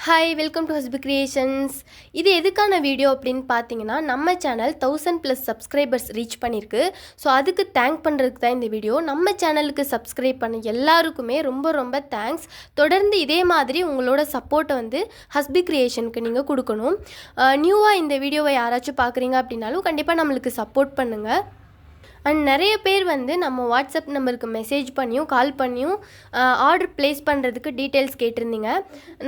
Hi welcome to Hasbi creations. இது எதுக்கான video அப்படின்னு பார்த்தீங்கன்னா, நம்ம சேனல் 1000+ சப்ஸ்கிரைபர்ஸ் ரீச் பண்ணியிருக்கு. ஸோ அதுக்கு தேங்க் பண்ணுறதுக்கு தான் இந்த வீடியோ. நம்ம சேனலுக்கு சப்ஸ்கிரைப் பண்ண எல்லாருக்குமே ரொம்ப ரொம்ப தேங்க்ஸ். தொடர்ந்து இதே மாதிரி உங்களோட சப்போர்ட்டை வந்து ஹஸ்பி கிரியேஷனுக்கு நீங்கள் கொடுக்கணும். நியூவாக இந்த வீடியோவை யாராச்சும் பார்க்குறீங்க அப்படின்னாலும் கண்டிப்பாக நம்மளுக்கு சப்போர்ட் பண்ணுங்கள். அண்ட் நிறைய பேர் வந்து நம்ம வாட்ஸ்அப் நம்பருக்கு மெசேஜ் பண்ணியும் கால் பண்ணியும் ஆர்டர் ப்ளேஸ் பண்ணுறதுக்கு டீட்டெயில்ஸ் கேட்டிருந்தீங்க.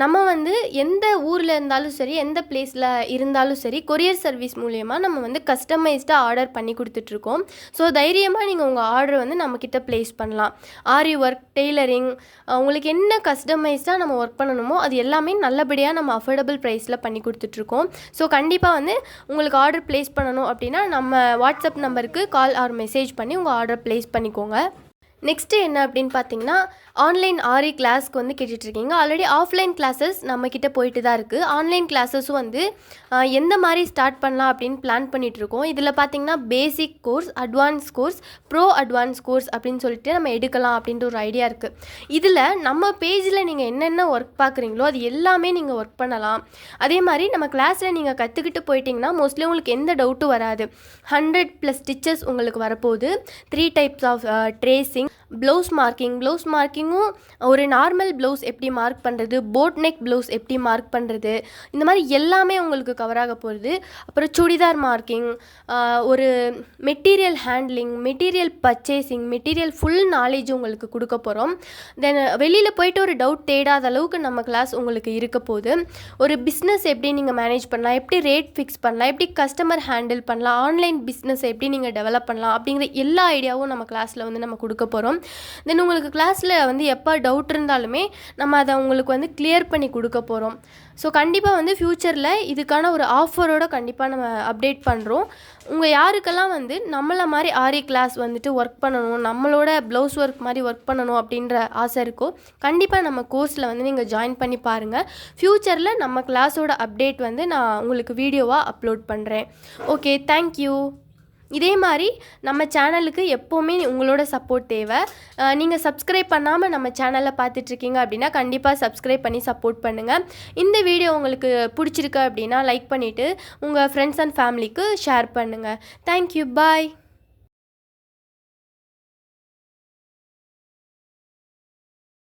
நம்ம வந்து எந்த ஊரில் இருந்தாலும் சரி, எந்த பிளேஸில் இருந்தாலும் சரி, கொரியர் சர்வீஸ் மூலயமா நம்ம வந்து கஸ்டமைஸ்டாக ஆர்டர் பண்ணி கொடுத்துட்ருக்கோம். ஸோ தைரியமாக நீங்கள் உங்கள் ஆர்டர் வந்து நம்மக்கிட்ட ப்ளேஸ் பண்ணலாம். ஆரி ஒர்க், டெய்லரிங், உங்களுக்கு என்ன கஸ்டமைஸ்டாக நம்ம ஒர்க் பண்ணணுமோ அது எல்லாமே நல்லபடியாக நம்ம அஃபோர்டபுள் ப்ரைஸில் பண்ணி கொடுத்துட்ருக்கோம். ஸோ கண்டிப்பாக வந்து உங்களுக்கு ஆர்டர் ப்ளேஸ் பண்ணணும் அப்படின்னா நம்ம வாட்ஸ்அப் நம்பருக்கு கால் ஆர் மெசேஜ் பண்ணி உங்கள் ஆர்டர் ப்ளேஸ் பண்ணிக்கோங்க. நெக்ஸ்ட்டு என்ன அப்படின்னு பார்த்தீங்கன்னா, ஆன்லைன் ஆரி கிளாஸ்க்கு வந்து கேட்டுட்ருக்கீங்க. ஆல்ரெடி ஆஃப்லைன் கிளாஸஸ் நம்மக்கிட்ட போயிட்டு தான் இருக்குது. ஆன்லைன் கிளாஸஸும் வந்து எந்த மாதிரி ஸ்டார்ட் பண்ணலாம் அப்படின்னு பிளான் பண்ணிகிட்ருக்கோம். இதில் பார்த்தீங்கன்னா பேசிக் course, advance course, bro advance course அப்படின்னு சொல்லிட்டு நம்ம எடுக்கலாம் அப்படின்ற ஒரு ஐடியா இருக்குது. இதில் நம்ம பேஜில் நீங்கள் என்னென்ன ஒர்க் பார்க்குறீங்களோ அது எல்லாமே நீங்கள் ஒர்க் பண்ணலாம். அதே மாதிரி நம்ம கிளாஸில் நீங்கள் கற்றுக்கிட்டு போயிட்டிங்கன்னா மோஸ்ட்லி உங்களுக்கு எந்த டவுட்டும் வராது. 100+ ஸ்டிச்சஸ் உங்களுக்கு வரப்போகுது. 3 டைப்ஸ் ஆஃப் ட்ரேசிங், ப்ளவுஸ் மார்க்கிங்கும் ஒரு நார்மல் ப்ளவுஸ் எப்படி மார்க் பண்ணுறது, போட் நெக் ப்ளவுஸ் எப்படி மார்க் பண்ணுறது, இந்த மாதிரி எல்லாமே உங்களுக்கு கவர் ஆக போகிறது. அப்புறம் சுடிதார் மார்க்கிங், ஒரு material handling, material purchasing, material full knowledge உங்களுக்கு கொடுக்க போகிறோம். தென் வெளியில் போய்ட்டு ஒரு டவுட் தேடாத அளவுக்கு நம்ம கிளாஸ் உங்களுக்கு இருக்க போகுது. ஒரு பிஸ்னஸ் எப்படி நீங்கள் மேனேஜ் பண்ணலாம், எப்படி ரேட் ஃபிக்ஸ் பண்ணலாம், எப்படி கஸ்டமர் ஹேண்டில் பண்ணலாம், ஆன்லைன் பிஸ்னஸ் எப்படி நீங்கள் டெவலப் பண்ணலாம் அப்படிங்கிற எல்லா ஐடியாவும் நம்ம கிளாஸில் வந்து நம்ம கொடுக்க போகிறோம். தென் உங்களுக்கு கிளாஸில் வந்து எப்போ டவுட் இருந்தாலுமே நம்ம அதை உங்களுக்கு வந்து கிளியர் பண்ணி கொடுக்க போகிறோம். ஸோ கண்டிப்பாக வந்து ஃப்யூச்சரில் இதுக்கான ஒரு ஆஃபரோடு கண்டிப்பாக நம்ம அப்டேட் பண்ணுறோம். உங்கள் யாருக்கெல்லாம் வந்து நம்மளை மாதிரி ஆரி கிளாஸ் வந்துட்டு ஒர்க் பண்ணணும், நம்மளோட ப்ளவுஸ் ஒர்க் மாதிரி ஒர்க் பண்ணணும் அப்படின்ற ஆசை இருக்கோ, கண்டிப்பாக நம்ம கோர்ஸில் வந்து நீங்கள் ஜாயின் பண்ணி பாருங்கள். ஃப்யூச்சரில் நம்ம கிளாஸோட அப்டேட் வந்து நான் உங்களுக்கு வீடியோவாக அப்லோட் பண்ணுறேன். Okay, thank you. இதே மாதிரி நம்ம சேனலுக்கு எப்போவுமே உங்களோட சப்போர்ட் தேவை. நீங்கள் சப்ஸ்கிரைப் பண்ணாமல் நம்ம சேனலை பார்த்துட்ருக்கீங்க அப்படின்னா கண்டிப்பாக சப்ஸ்கிரைப் பண்ணி சப்போர்ட் பண்ணுங்கள். இந்த வீடியோ உங்களுக்கு பிடிச்சிருக்கு அப்படின்னா லைக் பண்ணிவிட்டு உங்கள் ஃப்ரெண்ட்ஸ் அண்ட் ஃபேமிலிக்கு ஷேர் பண்ணுங்கள். தேங்க்யூ, பாய்.